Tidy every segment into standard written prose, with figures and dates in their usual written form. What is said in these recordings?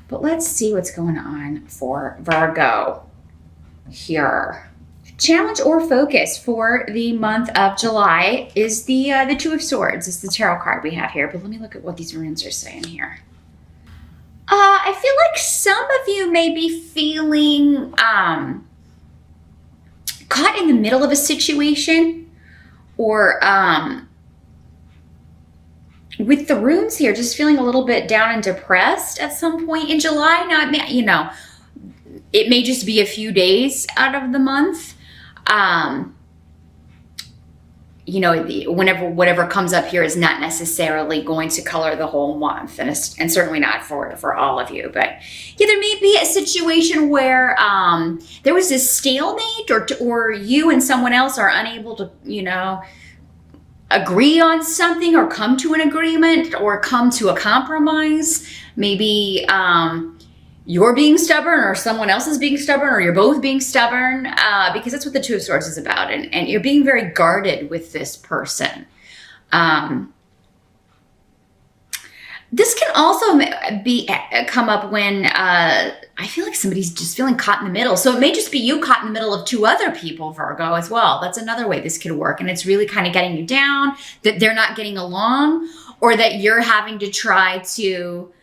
But let's see what's going on for Virgo here. Challenge or focus for the month of July is the Two of Swords. It's the tarot card we have here. But let me look at what these runes are saying here. I feel like some of you may be feeling caught in the middle of a situation, or with the runes here, just feeling a little bit down and depressed at some point in July. Now, it may, it may just be a few days out of the month. Whatever comes up here is not necessarily going to color the whole month, and certainly not for all of you. But yeah, there may be a situation where there was this stalemate, or you and someone else are unable to, agree on something, or come to an agreement, or come to a compromise. Maybe you're being stubborn, or someone else is being stubborn, or you're both being stubborn, because that's what the Two of Swords is about. And you're being very guarded with this person. This can also come up when I feel like somebody's just feeling caught in the middle. So it may just be you caught in the middle of two other people, Virgo, as well. That's another way this could work. And it's really kind of getting you down, that they're not getting along, or that you're having to try to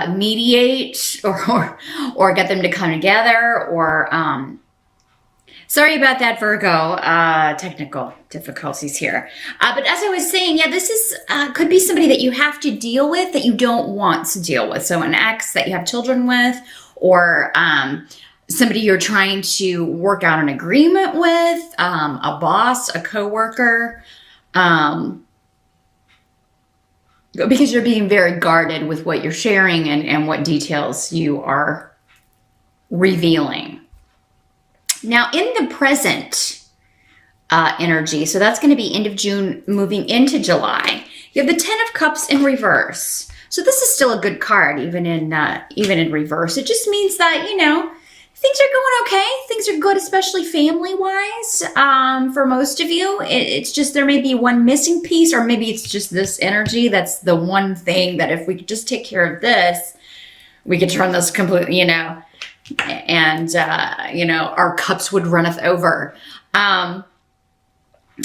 mediate or get them to come together, or sorry about that, Virgo, technical difficulties here. But as I was saying, yeah, this is could be somebody that you have to deal with that you don't want to deal with. So an ex that you have children with, or somebody you're trying to work out an agreement with, a boss, a coworker, because you're being very guarded with what you're sharing and what details you are revealing. Now, in the present energy, so that's going to be end of June, moving into July, you have the Ten of Cups in reverse. So this is still a good card, even in reverse. It just means that, things are going okay. Things are good, especially family-wise. For most of you, it's just there may be one missing piece, or maybe it's just this energy. That's the one thing that if we could just take care of this, we could turn this completely, and our cups would runneth over.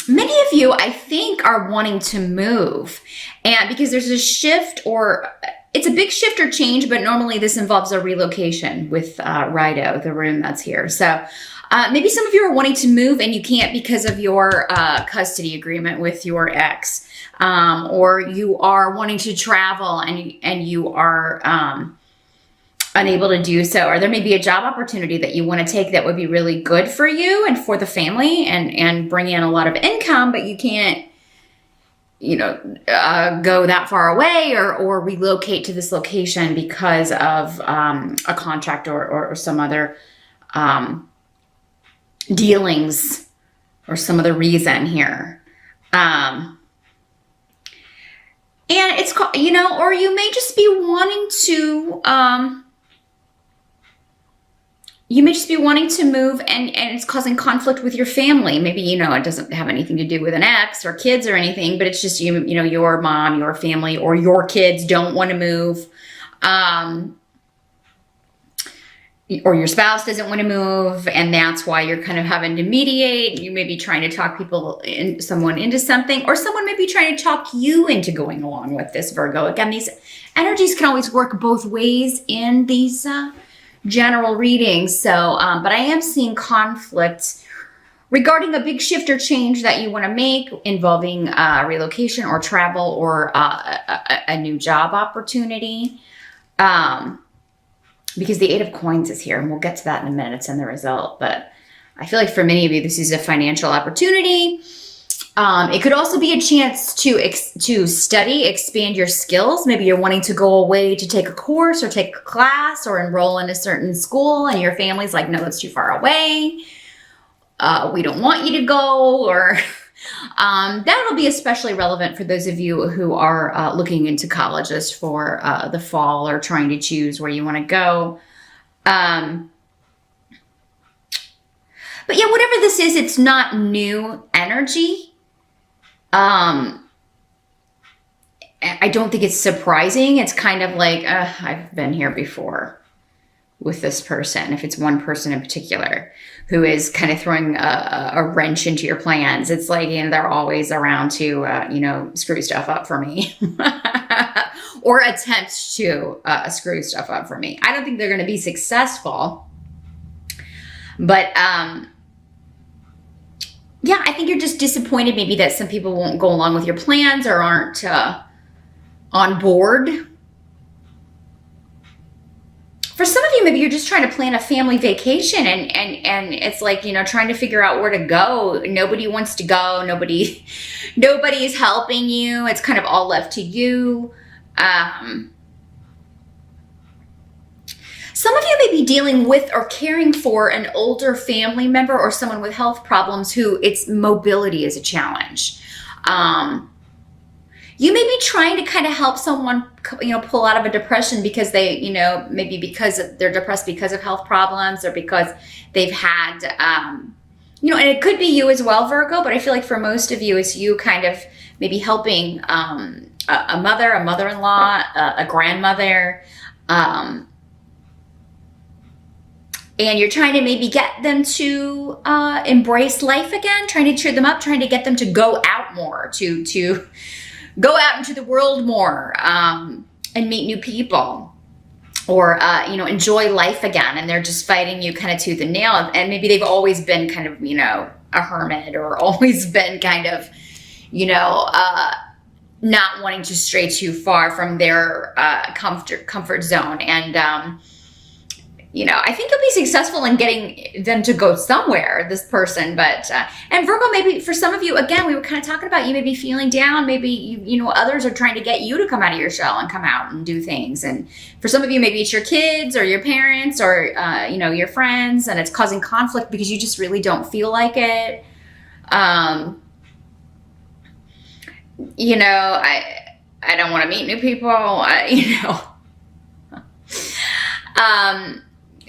Many of you, I think, are wanting to move, and because there's a shift, or it's a big shift or change, but normally this involves a relocation with Rido, the rune that's here. So maybe some of you are wanting to move and you can't because of your custody agreement with your ex, or you are wanting to travel and you are unable to do so, or there may be a job opportunity that you want to take that would be really good for you and for the family and bring in a lot of income, but you can't go that far away or relocate to this location because of a contract or some other dealings or some other reason here. And it's, or you may just be wanting to, move and it's causing conflict with your family. Maybe, it doesn't have anything to do with an ex or kids or anything, but it's just, your mom, your family, or your kids don't want to move. Or your spouse doesn't want to move, and that's why you're kind of having to mediate. You may be trying to talk someone into something, or someone may be trying to talk you into going along with this, Virgo. Again, these energies can always work both ways in these general readings. So, but I am seeing conflict regarding a big shift or change that you want to make involving relocation or travel or a new job opportunity. Because the Eight of Coins is here, and we'll get to that in a minute. It's in the result. But I feel like for many of you, this is a financial opportunity. It could also be a chance to study, expand your skills. Maybe you're wanting to go away to take a course or take a class or enroll in a certain school, and your family's like, no, that's too far away. We don't want you to go, or that'll be especially relevant for those of you who are looking into colleges for the fall or trying to choose where you want to go. But yeah, whatever this is, it's not new energy. I don't think it's surprising. It's kind of like, I've been here before with this person, if it's one person in particular who is kind of throwing a wrench into your plans. It's like, they're always around to, screw stuff up for me or attempt to screw stuff up for me. I don't think they're going to be successful, but yeah, I think you're just disappointed maybe that some people won't go along with your plans or aren't on board. For some of you, maybe you're just trying to plan a family vacation and it's like, trying to figure out where to go. Nobody wants to go. Nobody's helping you. It's kind of all left to you. Some of you may be dealing with or caring for an older family member or someone with health problems who its mobility is a challenge. You may be trying to kind of help someone, pull out of a depression because they, maybe because they're depressed because of health problems or because they've had, and it could be you as well, Virgo, but I feel like for most of you, it's you kind of maybe helping a mother, a mother-in-law, a grandmother, and you're trying to maybe get them to embrace life again, trying to cheer them up, trying to get them to go out more, to go out into the world more and meet new people or, enjoy life again. And they're just fighting you kind of tooth and nail. And maybe they've always been kind of, a hermit or always been kind of, not wanting to stray too far from their comfort zone. And, I think you'll be successful in getting them to go somewhere, this person. But, and Virgo, maybe for some of you, again, we were kind of talking about you may be feeling down. Maybe, others are trying to get you to come out of your shell and come out and do things. And for some of you, maybe it's your kids or your parents or, your friends, and it's causing conflict because you just really don't feel like it. I don't want to meet new people,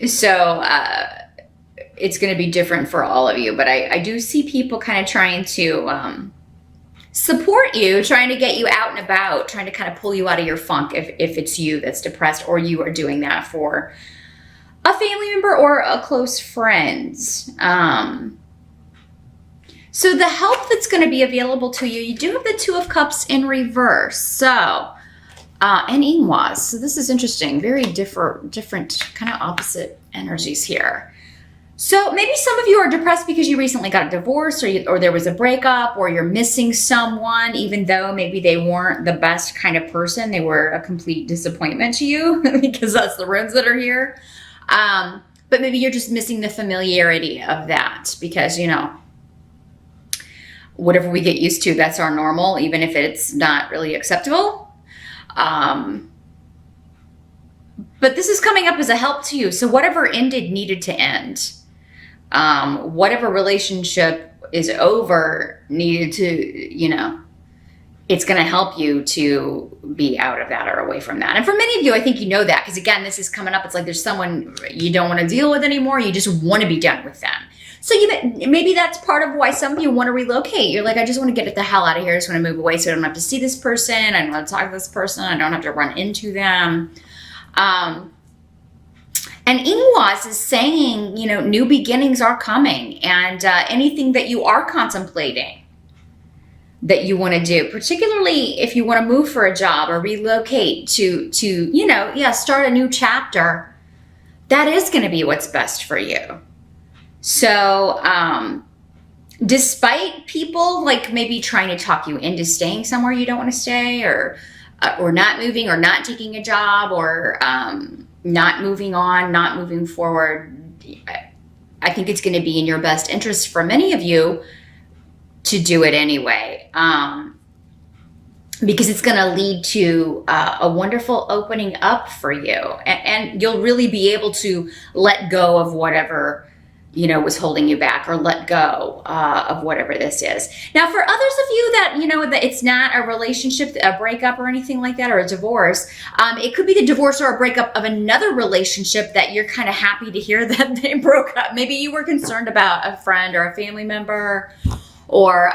So it's going to be different for all of you. But I do see people kind of trying to support you, trying to get you out and about, trying to kind of pull you out of your funk if it's you that's depressed or you are doing that for a family member or a close friend. So the help that's going to be available to you, you do have the Two of Cups in reverse. So and Ingwas. So this is interesting. Very different kind of opposite energies here. So maybe some of you are depressed because you recently got a divorce or there was a breakup or you're missing someone, even though maybe they weren't the best kind of person. They were a complete disappointment to you because that's the runes that are here. But maybe you're just missing the familiarity of that because, whatever we get used to, that's our normal, even if it's not really acceptable. But this is coming up as a help to you. So whatever ended needed to end. Whatever relationship is over needed to, it's going to help you to be out of that or away from that. And for many of you, I think you know that because again, this is coming up. It's like there's someone you don't want to deal with anymore. You just want to be done with them. So maybe that's part of why some of you want to relocate. You're like, I just want to get the hell out of here. I just want to move away so I don't have to see this person. I don't have to talk to this person. I don't have to run into them. And Ingwas is saying, new beginnings are coming. And anything that you are contemplating that you want to do, particularly if you want to move for a job or relocate to start a new chapter, that is going to be what's best for you. So, despite people like maybe trying to talk you into staying somewhere you don't want to stay or not moving or not taking a job or, not moving on, not moving forward, I think it's going to be in your best interest for many of you to do it anyway. Because it's going to lead to a wonderful opening up for you. And you'll really be able to let go of whatever was holding you back or let go of whatever this is. Now, for others of you that, that it's not a relationship, a breakup or anything like that, or a divorce, it could be the divorce or a breakup of another relationship that you're kind of happy to hear that they broke up. Maybe you were concerned about a friend or a family member, or,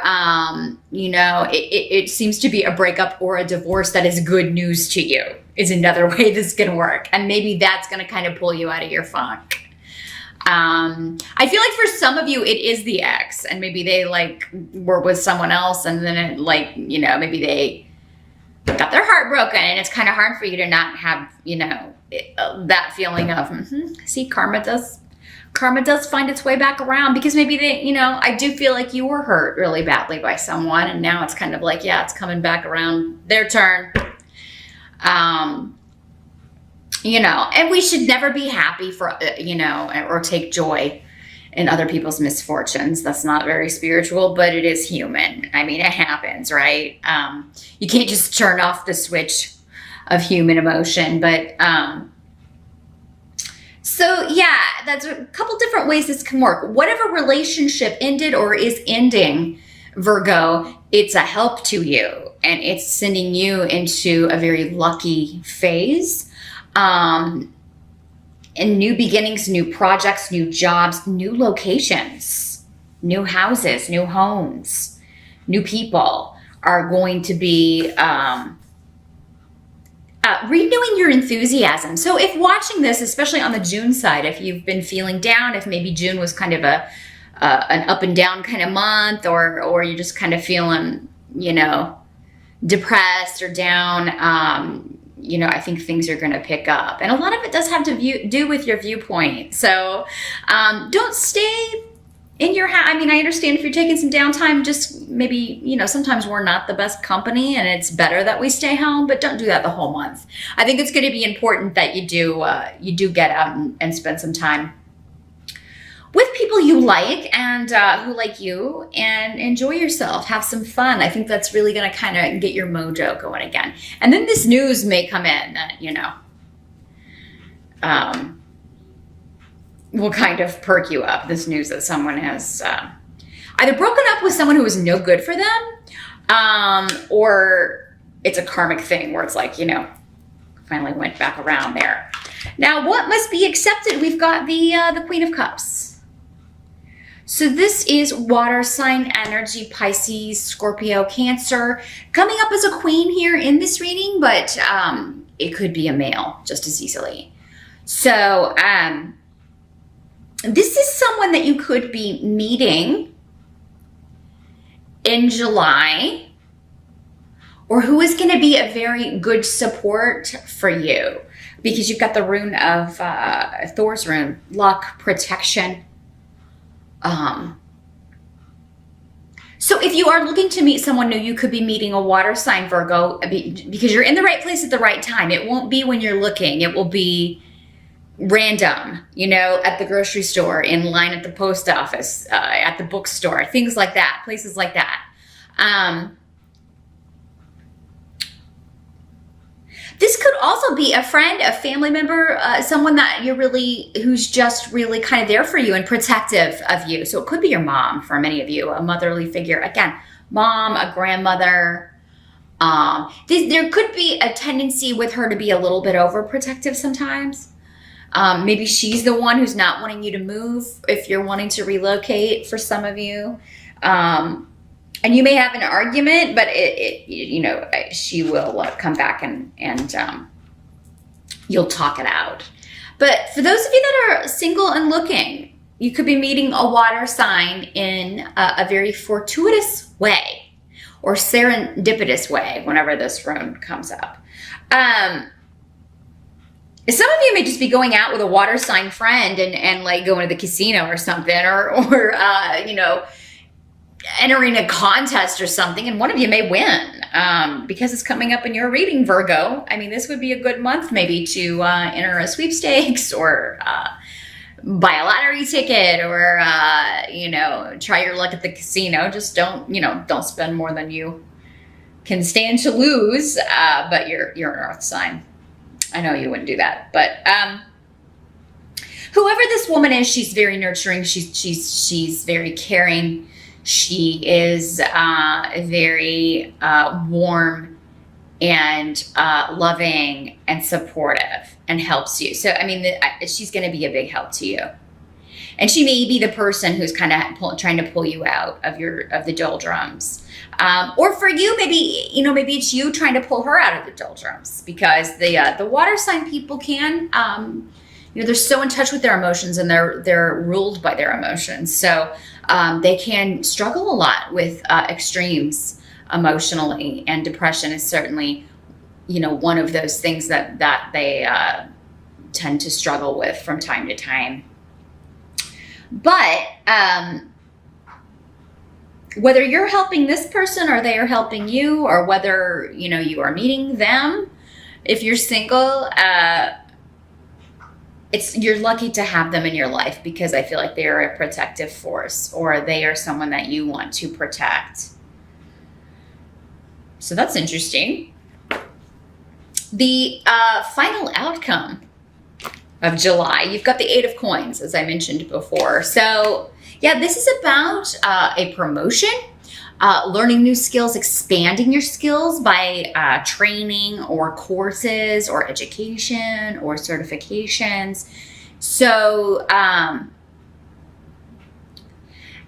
it seems to be a breakup or a divorce that is good news to you is another way this can work. And maybe that's going to kind of pull you out of your funk. I feel like for some of you, it is the ex, and maybe they were with someone else, and then it maybe they got their heart broken, and it's kind of hard for you to not have, that feeling of, see, karma does find its way back around, because maybe they, I do feel like you were hurt really badly by someone, and now it's kind of like, yeah, it's coming back around their turn. And we should never be happy for, or take joy in other people's misfortunes. That's not very spiritual, but it is human. I mean, it happens, right? You can't just turn off the switch of human emotion, but, so yeah, that's a couple different ways this can work. Whatever relationship ended or is ending, Virgo, it's a help to you, and it's sending you into a very lucky phase. And new beginnings, new projects, new jobs, new locations, new houses, new homes, new people are going to be renewing your enthusiasm. So if watching this, especially on the June side, if you've been feeling down, if maybe June was kind of an up and down kind of month, or you're just kind of feeling, depressed or down, I think things are going to pick up. And a lot of it does have to do with your viewpoint. So don't stay in your house. I mean, I understand if you're taking some downtime, just maybe, sometimes we're not the best company, and it's better that we stay home, but don't do that the whole month. I think it's going to be important that you do get out and spend some time with people you like and who like you, and enjoy yourself. Have some fun. I think that's really going to kind of get your mojo going again. And then this news may come in that, will kind of perk you up. This news that someone has either broken up with someone who was no good for them, or it's a karmic thing where it's like, finally went back around there. Now, what must be accepted? We've got the Queen of Cups. So this is water sign energy, Pisces, Scorpio, Cancer, coming up as a queen here in this reading, but it could be a male just as easily. So this is someone that you could be meeting in July, or who is going to be a very good support for you, because you've got the rune of Thor's rune, luck, protection. So if you are looking to meet someone new, you could be meeting a water sign, Virgo, because you're in the right place at the right time. It won't be when you're looking. It will be random, at the grocery store, in line at the post office, at the bookstore, things like that, places like that. This could also be a friend, a family member, someone that who's just really kind of there for you and protective of you. So it could be your mom for many of you, a motherly figure. Again, mom, a grandmother. There could be a tendency with her to be a little bit overprotective sometimes. Maybe she's the one who's not wanting you to move if you're wanting to relocate for some of you. And you may have an argument, but she will come back and you'll talk it out. But for those of you that are single and looking, you could be meeting a water sign in a very fortuitous way, or serendipitous way whenever this rune comes up. Some of you may just be going out with a water sign friend and going to the casino or something, or entering a contest or something, and one of you may win because it's coming up in your reading, Virgo. I mean, this would be a good month maybe to enter a sweepstakes, or buy a lottery ticket, or try your luck at the casino. Just don't spend more than you can stand to lose. But you're an earth sign. I know you wouldn't do that, but whoever this woman is, she's very nurturing. She's very caring. She is very warm and loving and supportive, and helps you. So, I mean, she's going to be a big help to you. And she may be the person who's kind of trying to pull you out of the doldrums. Or for you, maybe it's you trying to pull her out of the doldrums, because the water sign people can, they're so in touch with their emotions, and they're ruled by their emotions. So they can struggle a lot with extremes emotionally, and depression is certainly, one of those things that they tend to struggle with from time to time. But whether you're helping this person or they are helping you, or whether, you are meeting them, if you're single, you're lucky to have them in your life, because I feel like they are a protective force, or they are someone that you want to protect. So that's interesting. The final outcome of July, you've got the 8 of Coins, as I mentioned before. So yeah, this is about a promotion, learning new skills, expanding your skills by training or courses or education or certifications. So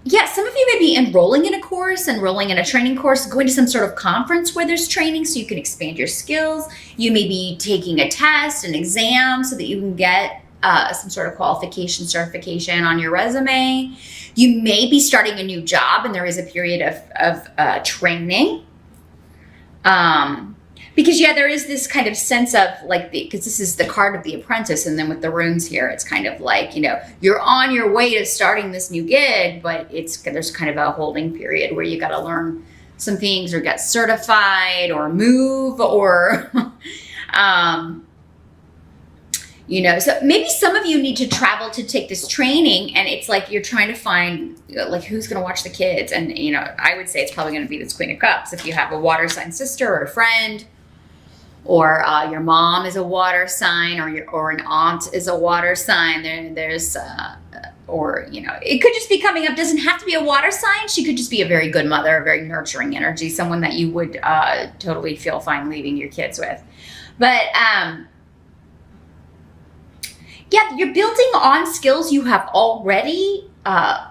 yeah, some of you may be enrolling in a course, enrolling in a training course, going to some sort of conference where there's training so you can expand your skills. You may be taking a test, an exam, so that you can get some sort of qualification, certification on your resume. You may be starting a new job, and there is a period of training. Because yeah, there is this kind of sense of because this is the card of the apprentice, and then with the runes here, it's kind of like, you're on your way to starting this new gig, but there's kind of a holding period where you got to learn some things, or get certified, or move, or so maybe some of you need to travel to take this training, and it's like you're trying to find who's going to watch the kids. And I would say it's probably going to be this Queen of Cups if you have a water sign sister or a friend, or your mom is a water sign, or an aunt is a water sign. It could just be coming up. Doesn't have to be a water sign. She could just be a very good mother, a very nurturing energy, someone that you would totally feel fine leaving your kids with. But yeah, you're building on skills you have already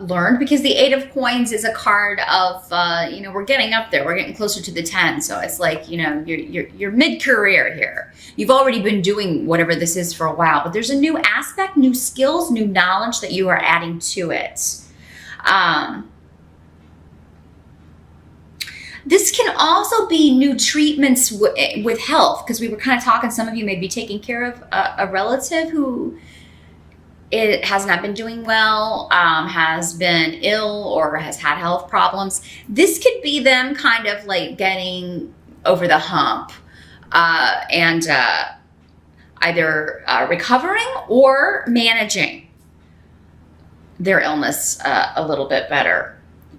learned, because the 8 of Coins is a card of, we're getting up there. We're getting closer to the 10. So it's like, you're mid-career here. You've already been doing whatever this is for a while, but there's a new aspect, new skills, new knowledge that you are adding to it. This can also be new treatments with health, because we were kind of talking, some of you may be taking care of a relative who it has not been doing well, has been ill, or has had health problems. This could be them kind of getting over the hump, and either recovering or managing their illness a little bit better.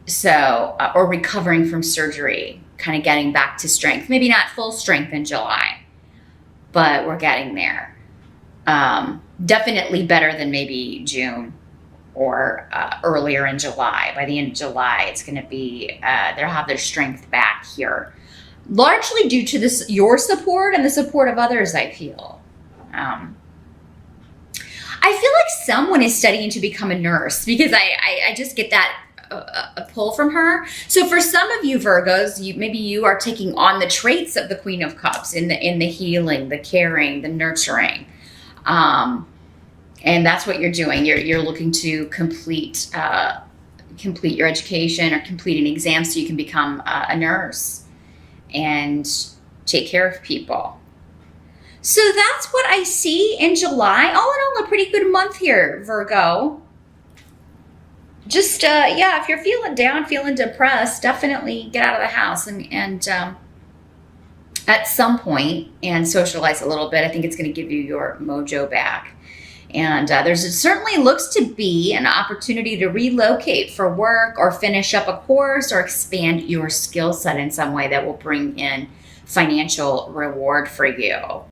So, or recovering from surgery, kind of getting back to strength. Maybe not full strength in July, but we're getting there. Definitely better than maybe June or earlier in July. By the end of July, it's going to be, they'll have their strength back here. Largely due to your support and the support of others, I feel. I feel like someone is studying to become a nurse, because I just get that a pull from her. So for some of you Virgos, maybe you are taking on the traits of the Queen of Cups in the healing, the caring, the nurturing. And that's what you're doing. You're looking to complete your education, or complete an exam so you can become a nurse and take care of people. So that's what I see in July. All in all, a pretty good month here, Virgo. Just, yeah, if you're feeling down, feeling depressed, definitely get out of the house and at some point and socialize a little bit. I think it's going to give you your mojo back. And certainly looks to be an opportunity to relocate for work, or finish up a course, or expand your skill set in some way that will bring in financial reward for you.